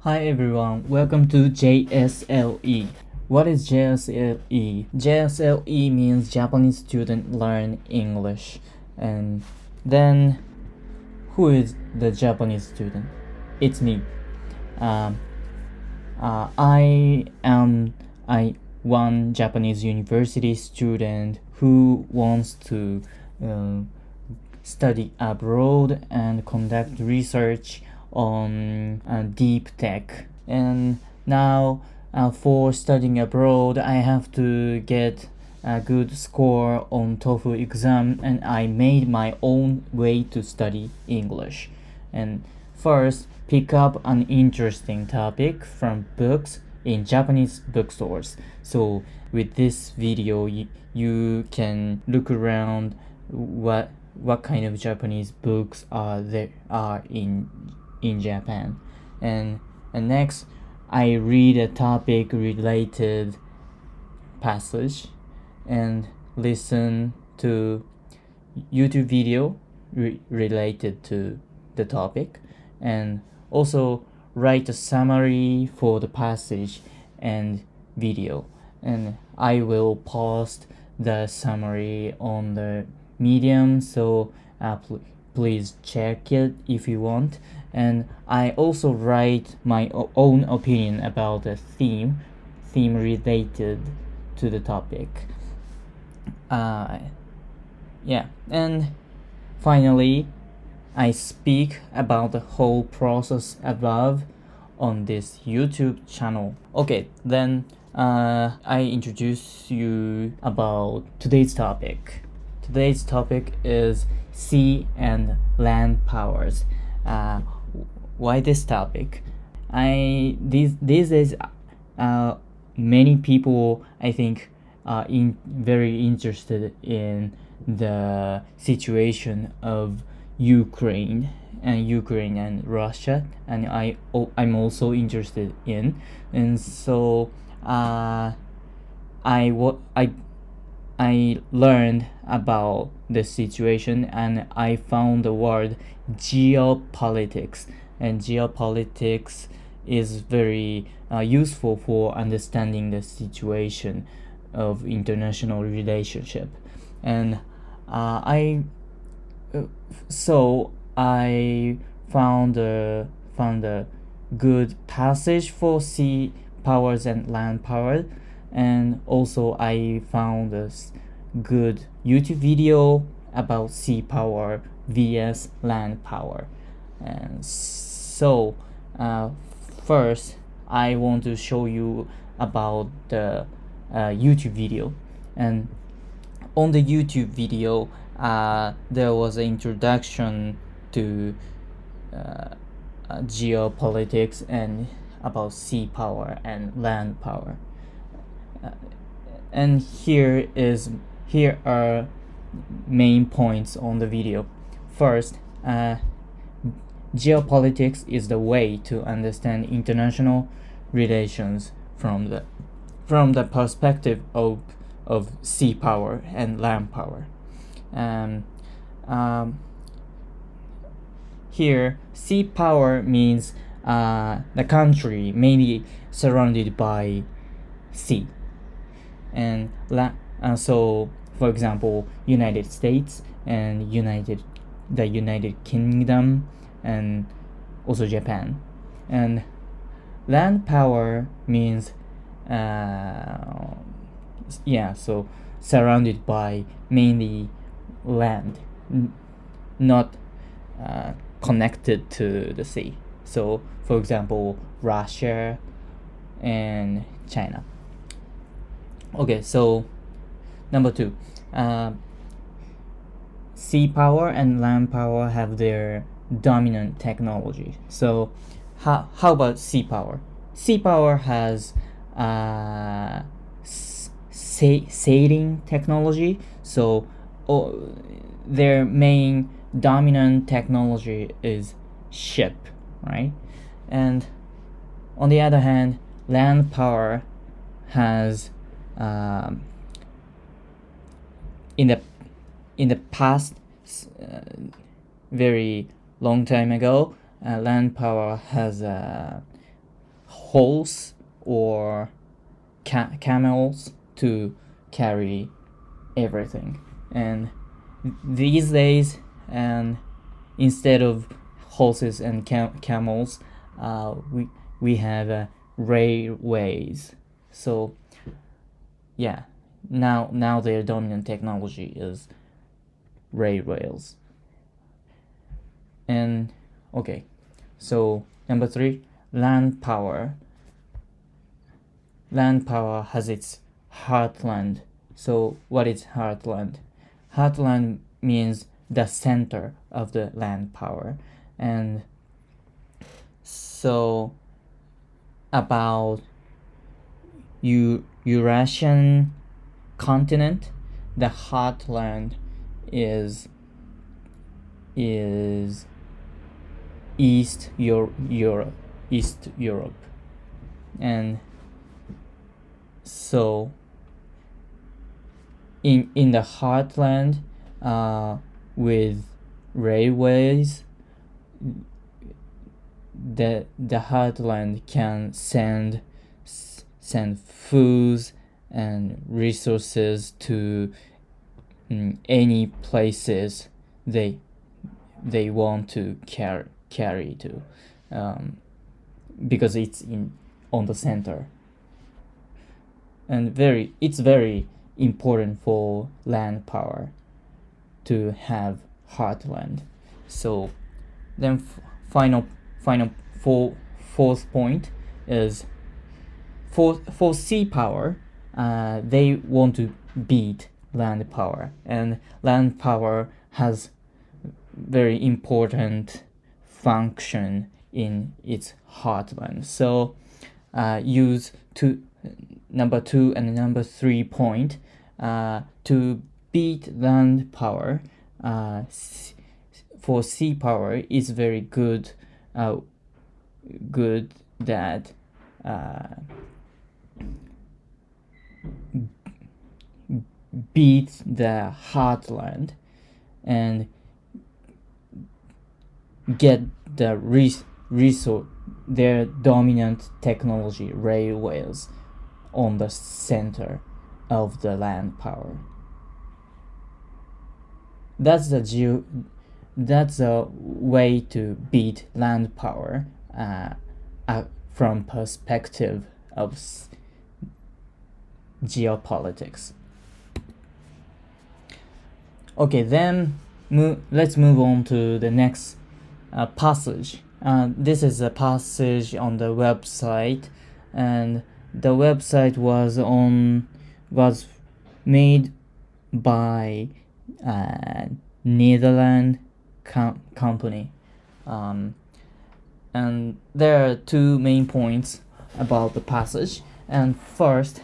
Hi everyone, welcome to JSLE. What is JSLE? JSLE means Japanese student learn English. And then, who is the Japanese student? It's me. I am one Japanese university student who wants to study abroad and conduct research on deep tech. And now for studying abroad, I have to get a good score on TOEFL exam, and I made my own way to study English. And first, pick up an interesting topic from books in Japanese bookstores. So with this video, you can look around what kind of Japanese books there are in Japan. And next, I read a topic related passage and listen to YouTube video related to the topic, and also write a summary for the passage and video. And I will post the summary on the Medium, so please check it if you want. And I also write my own opinion about the theme related to the topic. And finally, I speak about the whole process above on this YouTube channel. Okay, then I introduce you about today's topic. Today's topic is sea and land powers. Why this topic? These days, many people, I think, are very interested in the situation of Ukraine and Russia, and I'm also interested in. And so I learned about the situation, and I found the word geopolitics. And geopolitics is very useful for understanding the situation of international relationship. And I found a good passage for sea powers and land power, and also I found a good YouTube video about sea power vs land power. And so first I want to show you about the YouTube video. And on the YouTube video, there was an introduction to geopolitics and about sea power and land power. And here are main points on the video. First, geopolitics is the way to understand international relations from the perspective of sea power and land power. Here, sea power means the country may be surrounded by sea. And so, for example, United States and the United Kingdom, and also Japan. And land power means so surrounded by mainly land, not connected to the sea. So, for example, Russia and China. Okay, so number 2, sea power and land power have their dominant technology. So how about sea power? Sea power has sailing technology. So their main dominant technology is ship, right? And on the other hand, land power has in the past, very long time ago, land power has horse or camels to carry everything. And these days, and instead of horses and camels, we have railways. So yeah, now their dominant technology is railways. And okay, so number 3, land power. Land power has its heartland. So what is heartland? Heartland means the center of the land power. And so about Eurasian continent, the heartland is East Europe. And so in the heartland, with railways, the heartland can send foods and resources to any places they want to carry to, because it's on the center. And it's very important for land power to have heartland. So then final fourth point is for sea power, they want to beat land power, and land power has very important function in its heartland. So use number 2 and number 3 point to beat land power. For sea power, it's very good that beat the heartland and get the resource, their dominant technology, railways, on the center of the land power. That's a way to beat land power from perspective of geopolitics. Okay, then let's move on to the next passage. This is a passage on the website, and the website was made by Netherlands company, and there are 2 main points about the passage. And first,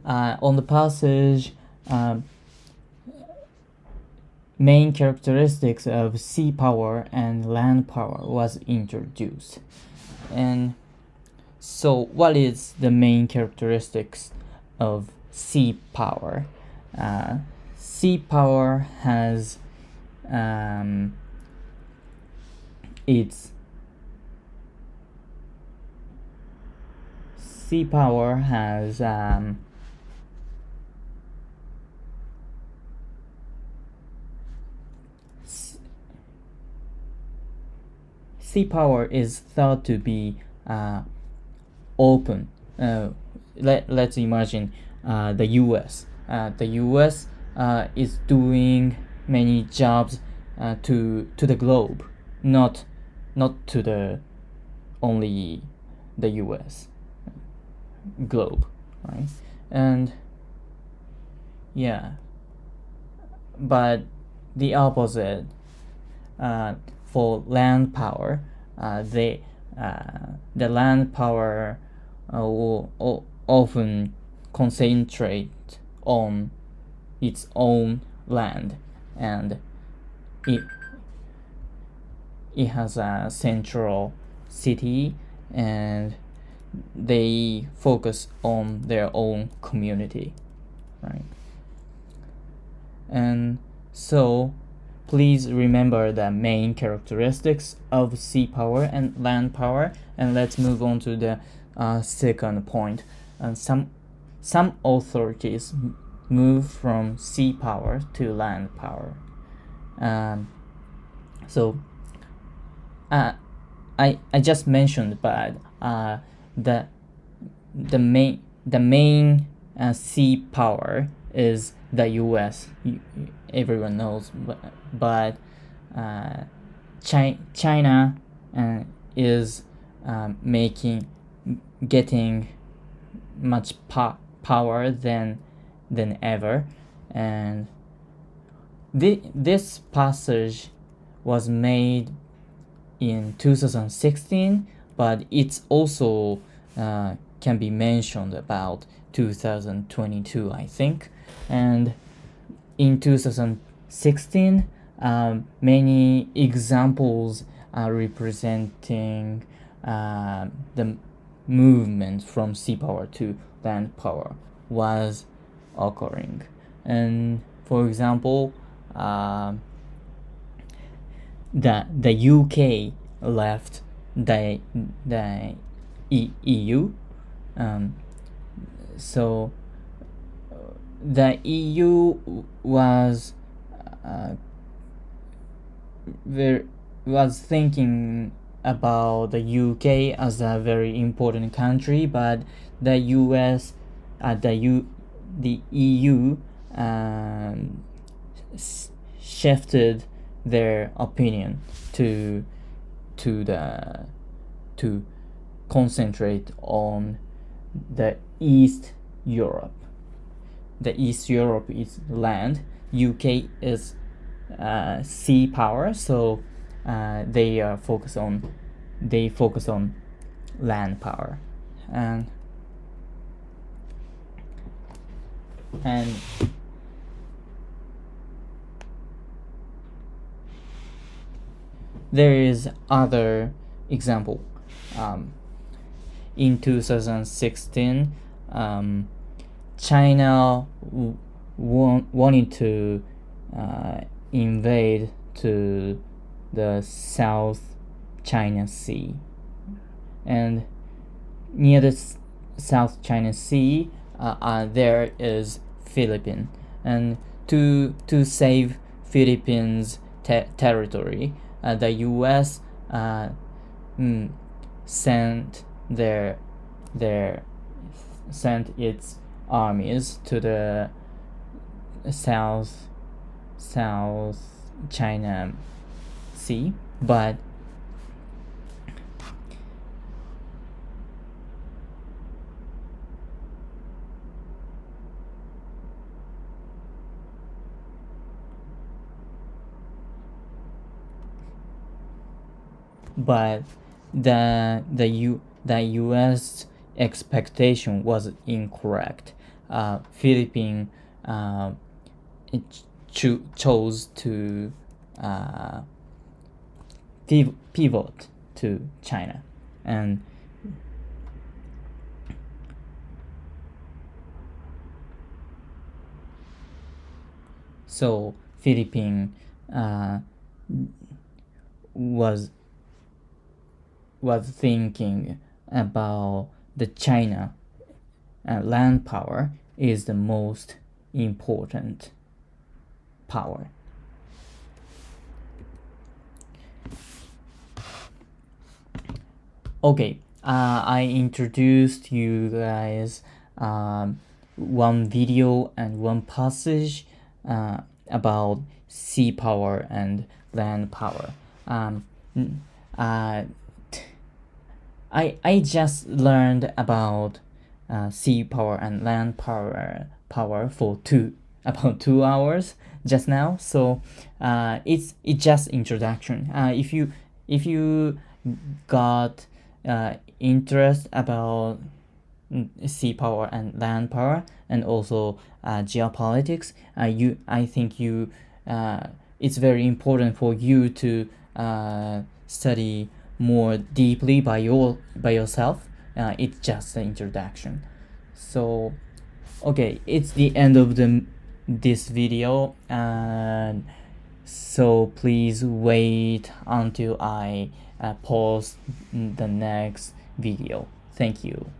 on the passage, main characteristics of sea power and land power was introduced. And so what is the main characteristics of sea power? Sea power has sea power is thought to be open. Let's imagine the U.S. The U.S. Is doing many jobs to the globe, not to the only the U.S. globe, right? And yeah, but the opposite, for land power, the land power will often concentrate on its own land, and it has a central city, and they focus on their own community, right? And so please remember the main characteristics of sea power and land power, and let's move on to the second point. Some authorities move from sea power to land power. So I just mentioned, but the main sea power is the U.S. Everyone knows, but China is getting much power than ever, and this passage was made in 2016, but it's also can be mentioned about 2022, I think. And in 2016, many examples representing the movement from sea power to land power was occurring. And for example, the UK left the EU. So the EU was thinking about the UK as a very important country, but the US, the EU shifted their opinion to concentrate on the East Europe. The East Europe is land. UK is sea power, so they focus on land power, and there is other example. In 2016, China wanted to invade to the South China Sea, and near the South China Sea there is Philippines, and to save Philippines territory, the U.S. sent its armies to the South China Sea, but the U.S. expectation was incorrect. Philippines chose to pivot to China, and so Philippines was thinking about the China land power is the most important power. Okay, I introduced you guys one video and one passage about sea power and land power. I just learned about sea power and land power for about 2 hours just now, so it's just introduction. If you got interest about sea power and land power, and also geopolitics, I think it's very important for you to study more deeply by yourself. It's just the introduction. So okay, it's the end of this video, and So please wait until I post the next video. Thank you.